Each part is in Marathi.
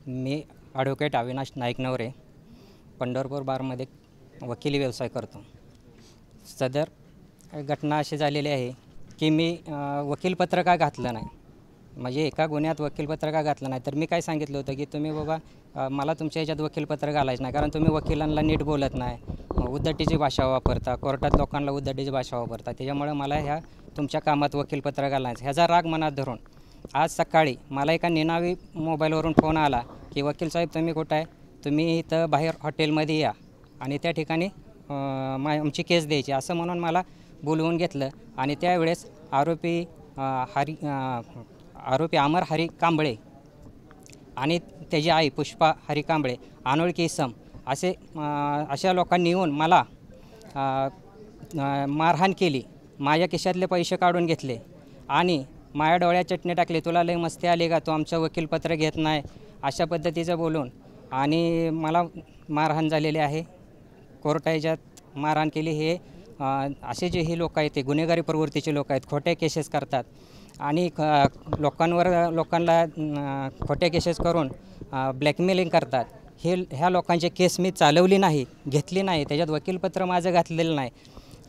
मी ॲडव्होकेट अविनाश नाईक नवरे पंढरपूर बारमध्ये वकिली व्यवसाय करतो. सदर घटना अशी झालेली आहे की मी वकीलपत्र का घातलं नाही, म्हणजे एका गुन्ह्यात वकीलपत्र का घातलं नाही. तर मी काय सांगितलं होतं की तुम्ही बाबा मला तुमच्या ह्याच्यात वकीलपत्र घालायचं नाही, कारण तुम्ही वकिलांना नीट बोलत नाही, उद्धटीची भाषा वापरता, कोर्टात लोकांना उद्धटीची भाषा वापरता, त्याच्यामुळे मला ह्या तुमच्या कामात वकीलपत्र घालायचं. ह्याचा राग मनात धरून आज सकाळी मला एका निनावी मोबाईलवरून फोन आला की वकील साहेब तुम्ही कुठं आहे, तुम्ही इथं बाहेर हॉटेलमध्ये या आणि त्या ठिकाणी आमची केस द्यायची असं म्हणून मला बोलवून घेतलं. आणि त्यावेळेस आरोपी अमर हरी कांबळे आणि त्याची आई पुष्पा हरी कांबळे, अनोळखी इसम अशा लोकांनी येऊन मला मारहाण केली. माझ्या खिशातले पैसे काढून घेतले आणि माझ्या डोळ्यात चटणी टाकली. तुला लई मस्ती आली का, तू आमचं वकीलपत्र घेत नाही, अशा पद्धतीचं बोलून आणि मला मारहाण झालेली आहे. कोर्टाच्यात मारहाण केली. हे असे जे हे लोक आहेत ते गुन्हेगारी प्रवृत्तीचे लोक आहेत, खोट्या केसेस करतात आणि लोकांना खोट्या केसेस करून ब्लॅकमेलिंग करतात. ह्या लोकांचे केस मी चालवली नाही, घेतली नाही, त्याच्यात वकीलपत्र माझं घातलेलं नाही.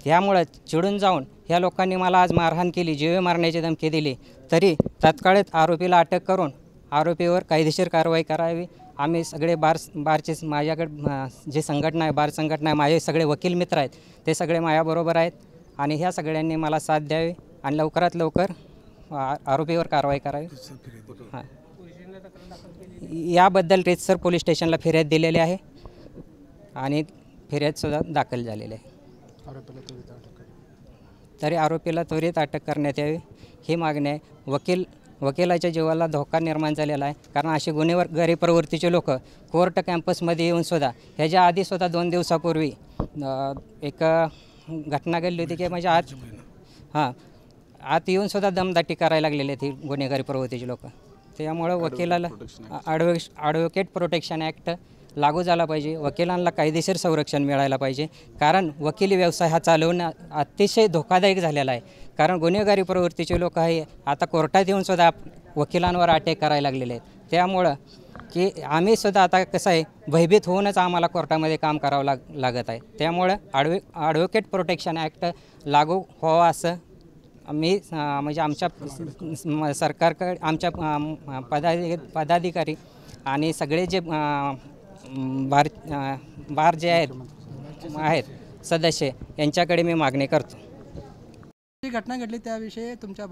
त्यामुळं चिडून जाऊन ह्या लोकांनी मला आज मारहाण केली, जीवे मारण्याची धमकी दिली. तरी तात्काळात आरोपीला अटक करून आरोपीवर कायदेशीर कारवाई करावी. आम्ही सगळे बारचे माझ्याकडे जे संघटना आहे, बार संघटना आहे, माझे सगळे वकील मित्र आहेत, ते सगळे माझ्याबरोबर आहेत आणि ह्या सगळ्यांनी मला साथ द्यावी आणि लवकरात लवकर आरोपीवर कारवाई करावी. हां, याबद्दल रेतसर पोलीस स्टेशनला फिर्याद दिलेली आहे आणि फिर्यादसुद्धा दाखल झालेली आहे. तरी आरोपीला त्वरित अटक करण्यात यावी ही मागणी आहे. वकिलाच्या जीवाला धोका निर्माण झालेला आहे, कारण असे गुन्हेगारी प्रवृत्तीचे लोक कोर्ट कॅम्पसमध्ये येऊनसुद्धा ह्याच्या आधीसुद्धा 2 दिवसापूर्वी एक घटना घडली होती की म्हणजे आत येऊनसुद्धा दमदाटी करायला लागलेली आहेत ही गुन्हेगारी प्रवृत्तीचे लोक. त्यामुळं वकिलाला ॲडव्होकेट प्रोटेक्शन ॲक्ट लागू झाला पाहिजे. वकिलांना कायदेशीर संरक्षण मिळायला पाहिजे, कारण वकिली व्यवसाय हा चालवणं अतिशय धोकादायक झालेला आहे. कारण गुन्हेगारी प्रवृत्तीचे लोक आहे आता कोर्टात येऊनसुद्धा वकिलांवर अटॅक करायला लागलेले आहेत. त्यामुळं की आम्हीसुद्धा आता कसं आहे भयभीत होऊनच आम्हाला कोर्टामध्ये काम करावं लागत आहे. त्यामुळं ॲडव्होकेट प्रोटेक्शन ॲक्ट लागू व्हावा असं मी म्हणजे आमच्या सरकारकडे आमच्या पदाधिकारी आणि सगळे जे बार जे आहेत सदस्य यांच्याकडे मी मागणी करतो. जी घटना घडली त्याविषयी तुमच्या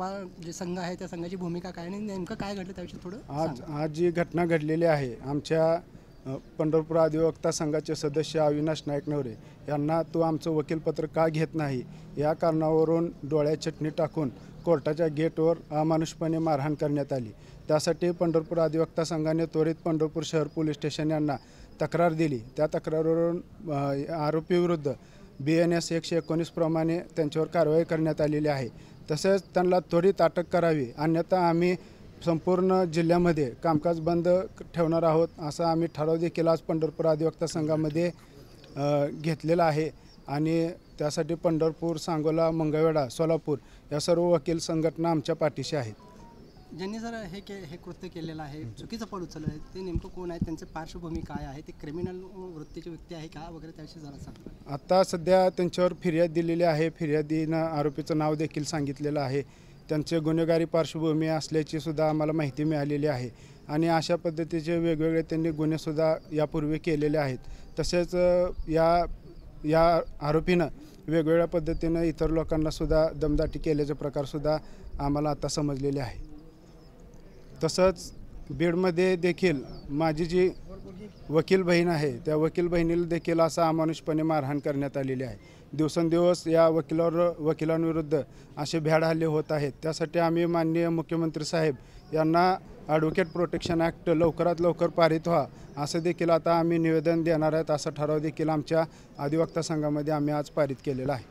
जे संघ आहे त्या संघाची भूमिका काय आणि नेमकं काय घडलं त्याविषयी थोडं आज जी घटना घडलेली आहे, आमच्या पंढरपूर अधिवक्ता संघाचे सदस्य अविनाश नाईक नवरे यांना तू आमचं वकीलपत्र का घेत नाही या कारणावरून डोळ्यात चटणी टाकून कोर्टाच्या गेटवर अमानुषपणे मारहाण करण्यात आली. त्यासाठी पंढरपूर अधिवक्ता संघाने त्वरित पंढरपूर शहर पोलीस स्टेशन यांना तक्रार दिली. त्या तक्रारीवरून आरोपीविरुद्ध BNS 119 प्रमाणे त्यांच्यावर कारवाई करण्यात आलेली आहे. तसेच त्यांना त्वरित अटक करावी, अन्यथा आम्ही संपूर्ण जिल्ह्यामध्ये कामकाज बंद ठेवणार आहोत असं आम्ही ठराव देखील आज पंढरपूर अधिवक्ता संघामध्ये घेतलेला आहे. आणि त्यासाठी पंढरपूर, सांगोला, मंगळवेढा, सोलापूर या सर्व वकील संघटना आमच्या पाठीशी आहेत. ज्यांनी जर हे कृत्य केलेलं आहे, चुकीचं पाऊल उचललं आहे, ते नेमकं कोण आहे, त्यांची पार्श्वभूमी काय आहे, ते क्रिमिनल वृत्तीचे व्यक्ती आहे का वगैरे त्याविषयी जरा सांगा. आता सध्या त्यांच्यावर फिर्याद दिलेली आहे. फिर्यादीनं आरोपीचं नाव देखील सांगितलेलं आहे. त्यांचे गुन्हेगारी पार्श्वभूमी असल्याची सुद्धा आम्हाला माहिती मिळालेली आहे आणि अशा पद्धतीचे वेगवेगळे त्यांनी गुन्हेसुद्धा यापूर्वी केलेले आहेत. तसेच या आरोपीनं वेगवेगळ्या पद्धतीनं इतर लोकांनासुद्धा दमदाटी केल्याचे प्रकारसुद्धा आम्हाला आता समजलेले आहे. तसंच बीडमध्ये देखील माझी जी वकील बहीण आहे त्या वकील बहिणीला देखील असा अमानुषपणे मारहाण करण्यात आलेली आहे. दिवसेंदिवस या वकिलांविरुद्ध असे भ्याड हल्ले होत आहेत. त्यासाठी आम्ही माननीय मुख्यमंत्री साहेब यांना ॲडव्होकेट प्रोटेक्शन ॲक्ट लवकरात लवकर पारित व्हा असं देखील आता आम्ही निवेदन देणार आहेत. असा ठराव देखील आमच्या अधिवक्ता संघामध्ये आम्ही आज पारित केलेला आहे.